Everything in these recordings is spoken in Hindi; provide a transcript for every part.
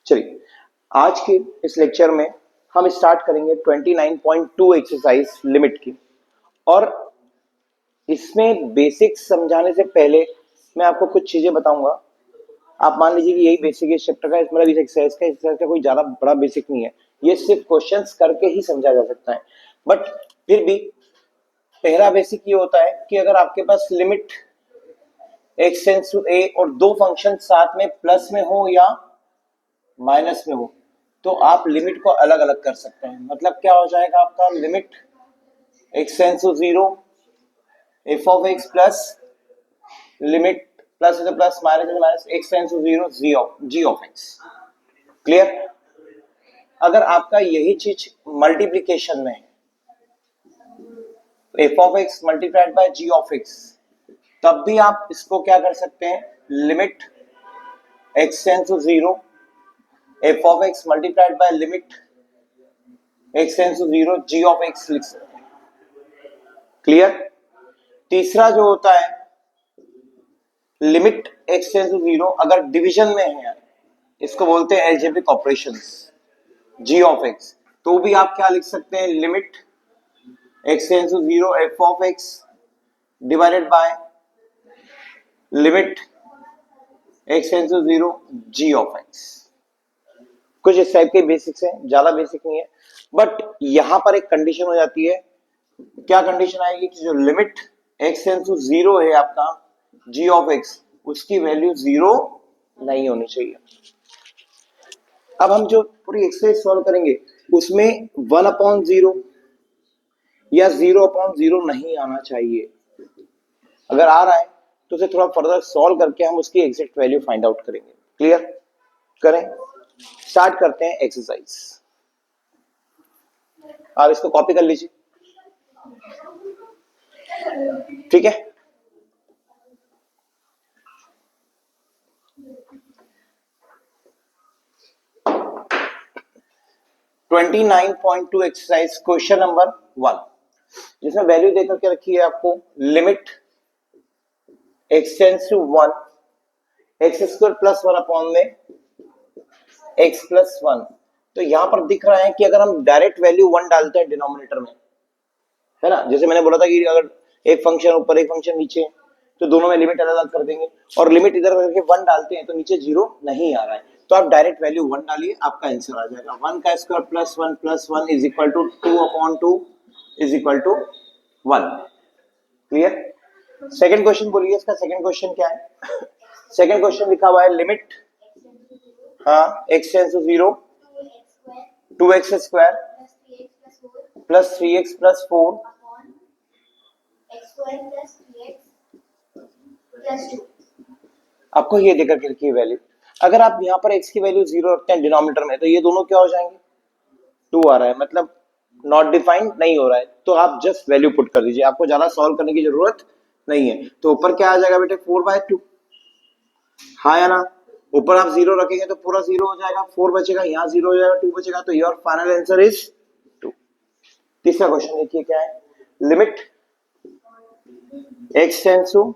चलिए आज के इस लेक्चर में हम स्टार्ट करेंगे 29.2 एक्सरसाइज लिमिट की। और इसमें बेसिक्स समझाने से पहले मैं आपको कुछ चीजें बताऊंगा। आप मान लीजिए कि यही बेसिक इस चैप्टर का, मतलब इस एक्सरसाइज का कोई ज्यादा बड़ा बेसिक नहीं है, ये सिर्फ क्वेश्चंस करके ही समझा जा सकता है। बट फिर भी पहला बेसिक ये होता है कि अगर आपके पास limit x tends to a और दो फंक्शन साथ में प्लस में हो या माइनस में हो तो आप लिमिट को अलग अलग कर सकते हैं। मतलब क्या हो जाएगा आपका, limit x tends to 0 f of x plus limit plus है प्लस माइनस है minus x tends to 0 g of x। Clear? अगर आपका यही चीज मल्टीप्लीकेशन में है, f of x multiplied by g of x, तब भी आप इसको क्या कर सकते हैं, limit x tends to 0 f of x multiplied by limit x tends to 0 g of x लिख सकते हैं। क्लियर? तीसरा जो होता है लिमिट x टेंड्स टू 0 अगर डिवीजन में है, इसको बोलते हैं algebraic operations g of x, तो भी आप क्या लिख सकते हैं, limit x tends to 0 f of x divided by limit x tends to 0 g of x। कुछ इस टाइप के बेसिक्स हैं, ज्यादा बेसिक नहीं है। बट यहां पर एक कंडीशन हो जाती है, क्या कंडीशन आएगी कि जो लिमिट x टेंड्स टू 0 है आपका g ऑफ x, उसकी वैल्यू 0 नहीं होनी चाहिए। अब हम जो पूरी एक्सरसाइज सॉल्व करेंगे उसमें 1/0 या 0/0 नहीं आना चाहिए। अगर आ रहा है तो उसे थोड़ा फर्दर सॉल्व करके हम उसकी एग्जैक्ट वैल्यू फाइंड आउट करेंगे। क्लियर? करें, स्टार्ट करते हैं एक्सरसाइज। आप इसको कॉपी कर लीजिए, ठीक है। ट्वेंटी 29.2 एक्सरसाइज क्वेश्चन नंबर 1, जिसमें वैल्यू देकर के रखी है आपको, limit x tends to 1 x square plus 1 upon में x प्लस 1। तो यहां पर दिख रहा है कि अगर हम डायरेक्ट वैल्यू 1 डालते हैं डिनोमिनेटर में, है ना, जैसे मैंने बोला था कि अगर एक फंक्शन ऊपर एक फंक्शन नीचे तो दोनों में लिमिट अलग अलग कर देंगे, और लिमिट इधर करके 1 डालते हैं तो नीचे 0 नहीं आ रहा है, तो आप डायरेक्ट वैल्यू 1 डालिए, आपका आंसर आ जाएगा 1 का square plus 1 is equal to 2/2 is equal to 1। Clear? Second question बोलिए, इसका सेकंड क्वेश्चन क्या है। सेकंड क्वेश्चन लिखा हुआ है लिमिट, हाँ, x tends to 0 2x square plus 3x plus 4 आपको ये देकर के रखिए वैल्यू। अगर आप यहाँ पर x की वैल्यू 0 रखते हैं डिनोमिनेटर में, तो ये दोनों क्या हो जाएंगे, 2 आ रहा है, मतलब नॉट डिफाइंड नहीं हो रहा है, तो आप जस्ट वैल्यू पुट कर दीजिए, आपको ज्यादा सॉल्व करने की जरूरत नहीं है। तो ऊपर क्या आ जाएगा बेटे, 4/2, हाँ या ना। ऊपर आप 0 रखेंगे तो पूरा 0 हो जाएगा, 4 बचेगा, यहाँ 0 हो जाएगा, 2 बचेगा, तो योर फाइनल आंसर इज 2। तीसरा क्वेश्चन देखिए क्या है, limit x tends to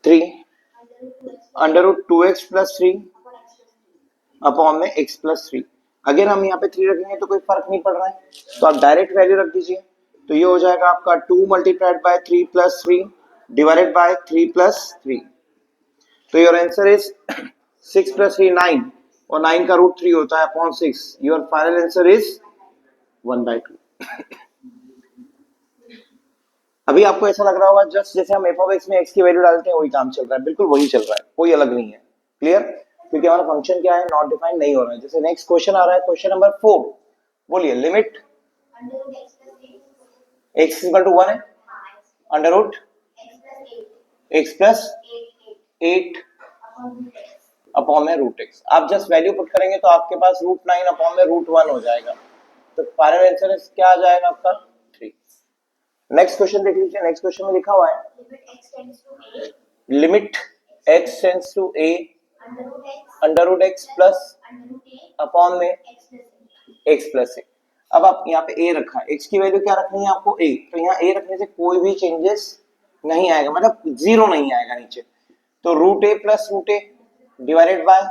3 under root 2x plus 3 upon में x प्लस 3। अगर हम यहाँ पे 3 रखेंगे तो कोई फर्क नहीं पड़ रहा है, तो आप डायरेक्ट वैल्यू रख दीजिए, तो ये हो जाएगा आपका 2 multiplied by 3 plus 3 divided by 3 plus 3। तो योर आंसर इज 6 प्लस 3 9, और 9 का रूट 3 होता है upon 6। Your final answer is 1/2। अभी आपको ऐसा लग रहा होगा जस्ट जैसे हम f ऑफ x में x की वैल्यू डालते हैं वही काम चल रहा है, बिल्कुल वही चल रहा है, कोई अलग नहीं है। क्लियर? क्योंकि हमारा फंक्शन क्या है, नॉट डिफाइंड नहीं हो रहा है। जैसे नेक्स्ट क्वेश्चन आ रहा है, क्वेश्चन नंबर 4, बोलिए, लिमिट x इक्वल टू 1 है under root x plus 8 upon में रूट x। आप जस्ट वैल्यू पुट करेंगे तो आपके पास रूट 9 अपॉन में रूट 1 हो जाएगा, तो फाइनल आंसर क्या आ जाएगा आपका, 3। नेक्स्ट क्वेश्चन देख लीजिए, नेक्स्ट क्वेश्चन में लिखा हुआ है limit x tends to a under root x plus upon में x प्लस a। अब आप यहाँ पे a रखा है, x की वैल्यू क्या रखनी है आपको, a, तो यहाँ a रखने से कोई भी चेंजेस नहीं आएगा, मतलब 0 नहीं आएगा नीचे, तो root a plus root a divided by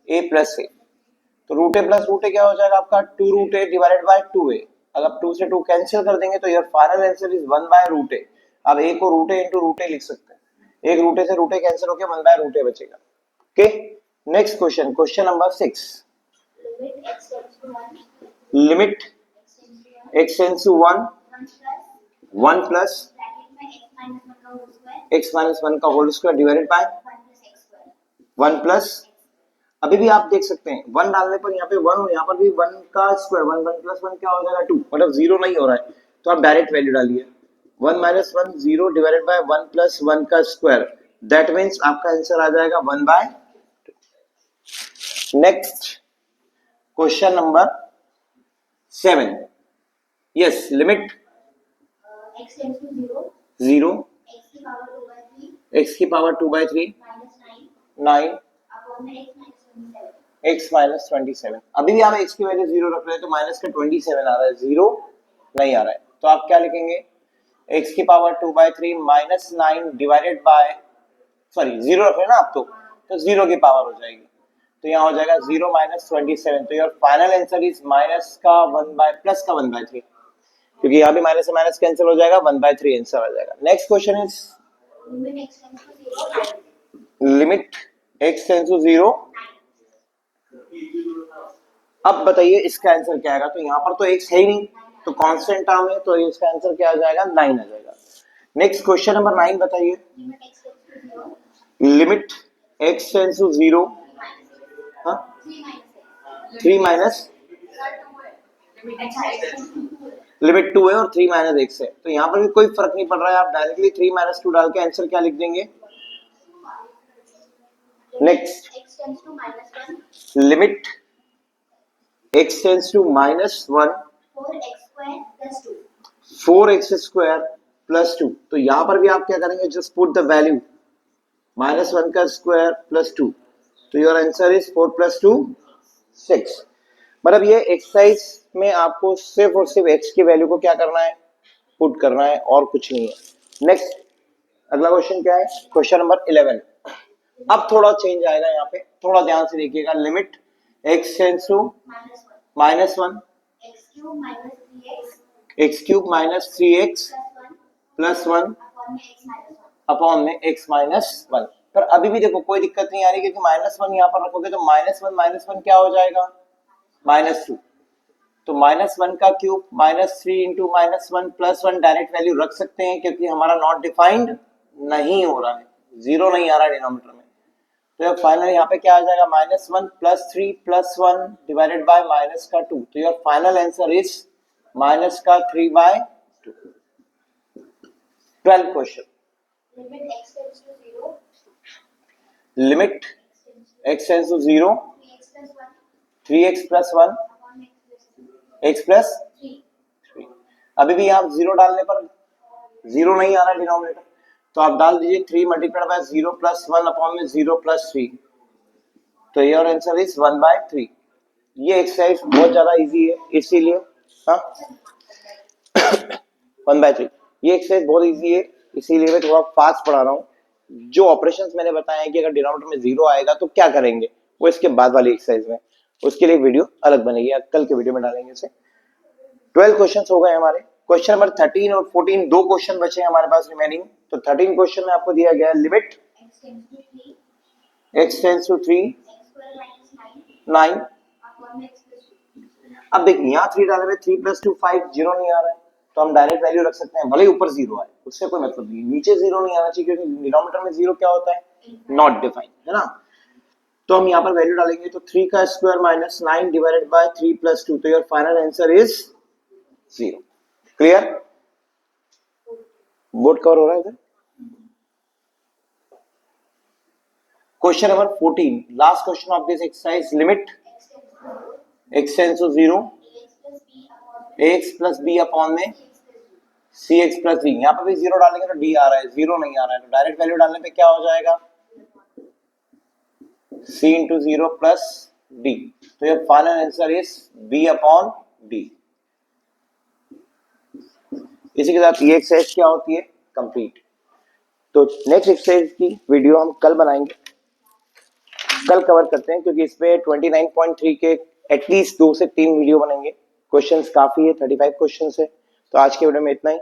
A plus A, तो root A plus root A क्या हो जाएगा आपका 2 root A divided by 2a। अगर 2 से 2 कैंसिल कर देंगे तो your final answer is 1 by root A. अब ए को root A into root A लिख सकते हैं, एक रूट ए से रूट ए कैंसिल होकर 1 बाय रूट ए बचेगा। Okay, next question, question number 6। Limit x tends to 1 1 plus x minus 1 का whole square divided by 1 plus, अभी भी आप देख सकते हैं 1 डालने पर यहाँ पे 1 और यहाँ पर भी 1 का स्क्वायर, 1 1 प्लस 1 क्या हो जाएगा 2, मतलब 0 नहीं हो रहा है, तो आप डायरेक्ट वैल्यू डालिए 1 माइनस 1 0 डिवाइडेड बाय 1 प्लस 1 का स्क्वायर, दैट मीन्स आपका आंसर आ जाएगा 1 by 2। Next question number 7। Yes, limit zero x की पावर 2 बाई 3 9 x माइनस 27। अभी भी आप x की वैल्यू 0 रख रहे हैं तो माइनस का 27 आ रहा है, 0 नहीं आ रहा है, तो आप क्या लिखेंगे x की power 2 by 3 minus 9 divided bye, sorry 0 रख रहे हैं ना आप, तो 0 की पावर हो जाएगी, तो यहाँ हो जाएगा 0 माइनस 27। तो your final answer is minus का 1 बाय प्लस का 1 बाय 3, क्योंकि यहाँ भी माइनस से माइनस कैंसिल हो जाएगा, 1 बाय 3 आंसर आ जाएगा। Next question is limit x tends to 0। अब बताइए इसका आंसर क्या आएगा, तो यहाँ पर तो x है ही नहीं, तो कांस्टेंट टर्म है, तो इसका आंसर क्या आ जाएगा 9 आ जाएगा। नेक्स्ट क्वेश्चन नंबर 9 बताइए। Limit x tends to 0, 3 minus, limit 2 है और 3 माइनस x है, तो यहाँ पर भी कोई फर्क नहीं पड़ रहा है, आप डायरेक्टली 3 माइनस 2 डाल के आंसर क्या लिख देंगे। Next limit x tends to minus 1 4x square plus 2, तो यहाँ पर भी आप क्या करेंगे, just put the value minus 1 का स्क्वायर प्लस 2, तो योर आंसर इज 4 प्लस 2 6। मतलब ये एक्सरसाइज में आपको सिर्फ और सिर्फ x की वैल्यू को क्या करना है, पुट करना है, और कुछ नहीं है। नेक्स्ट अगला क्वेश्चन क्या है, क्वेश्चन नंबर 11। अब थोड़ा चेंज आएगा यहाँ पे, थोड़ा ध्यान से देखिएगा। Limit x tends to minus 1 x cube minus 3x plus 1 upon में x माइनस 1, पर अभी भी देखो कोई दिक्कत नहीं आ रही, क्योंकि माइनस 1 यहाँ पर रखोगे तो माइनस 1 क्या हो जाएगा माइनस 2, तो माइनस 1 का cube minus 3 into minus 1 plus 1 direct value रख सकते हैं, क्योंकि हमारा नॉट डिफाइंड नहीं हो रहा है, 0 नहीं आ रहा है डिनोमिनेटर में, तो फाइनल यहाँ पे क्या आ जाएगा minus 1 plus 3 plus 1 divided by minus का 2, तो your final answer is minus का 3 by 2। 12 question. Limit x tends to 0 3x plus 1 x plus 3, अभी भी आप 0 डालने पर 0 नहीं आ रहा है डिनोमिनेटर, तो आप डाल दीजिए 3 मल्टीप्लाइड बाय 0 प्लस 1 अपॉन में 0 प्लस 3, तो योर आंसर इज 1 बाय 3। ये एक्सरसाइज बहुत ज्यादा इजी है, इसीलिए 1 बाय 3, ये एक्सरसाइज बहुत इजी है, इसीलिए मैं थोड़ा फास्ट पढ़ा रहा हूँ। जो ऑपरेशंस मैंने बताया है कि अगर डिनोमिनेटर में 0 आएगा तो क्या करेंगे, वो इसके बाद वाली एक्सरसाइज में, उसके लिए वीडियो अलग बनेगी, कल के वीडियो में डालेंगे इसे। 12 क्वेश्चन हो गए हमारे। क्वेश्चन नंबर 13 और 14 दो क्वेश्चन बचे हैं हमारे पास रिमेनिंग। तो 13 क्वेश्चन में आपको दिया गया है लिमिट x टेंड्स टू 3 9। अब देखिए यहाँ 3 डाले में 3 प्लस 2 5, 0 नहीं आ रहा है, तो हम डायरेक्ट वैल्यू रख सकते हैं, भले ही ऊपर 0 आए उससे कोई मतलब नहीं, नीचे 0 नहीं आना चाहिए, क्योंकि डिनोमिनेटर में 0 क्या होता है नॉट डिफाइंड, है ना। तो हम यहाँ पर वैल्यू डालेंगे, तो 3 का square minus 9 divided by 3 plus 2, तो your final answer is 0। Clear, board cover हो रहा है इधर। Question number 14, last question of this exercise. Limit x tends to 0 ax plus b upon में cx प्लस d, यहाँ पर भी 0 डालेंगे तो d आ रहा है, 0 नहीं आ रहा है, तो डायरेक्ट वैल्यू डालने पे क्या हो जाएगा c इंटू 0 प्लस d, तो ये final answer is b upon d। इसी के साथ ये एक्सरसाइज क्या होती है कंप्लीट। तो नेक्स्ट एक्सरसाइज की वीडियो हम कल बनाएंगे। कल कवर करते हैं, क्योंकि इसमें 29.3 के एटलीस्ट 2 से 3 वीडियो बनेंगे। क्वेश्चंस काफी है, 35 क्वेश्चंस है। तो आज के वीडियो में इतना ही।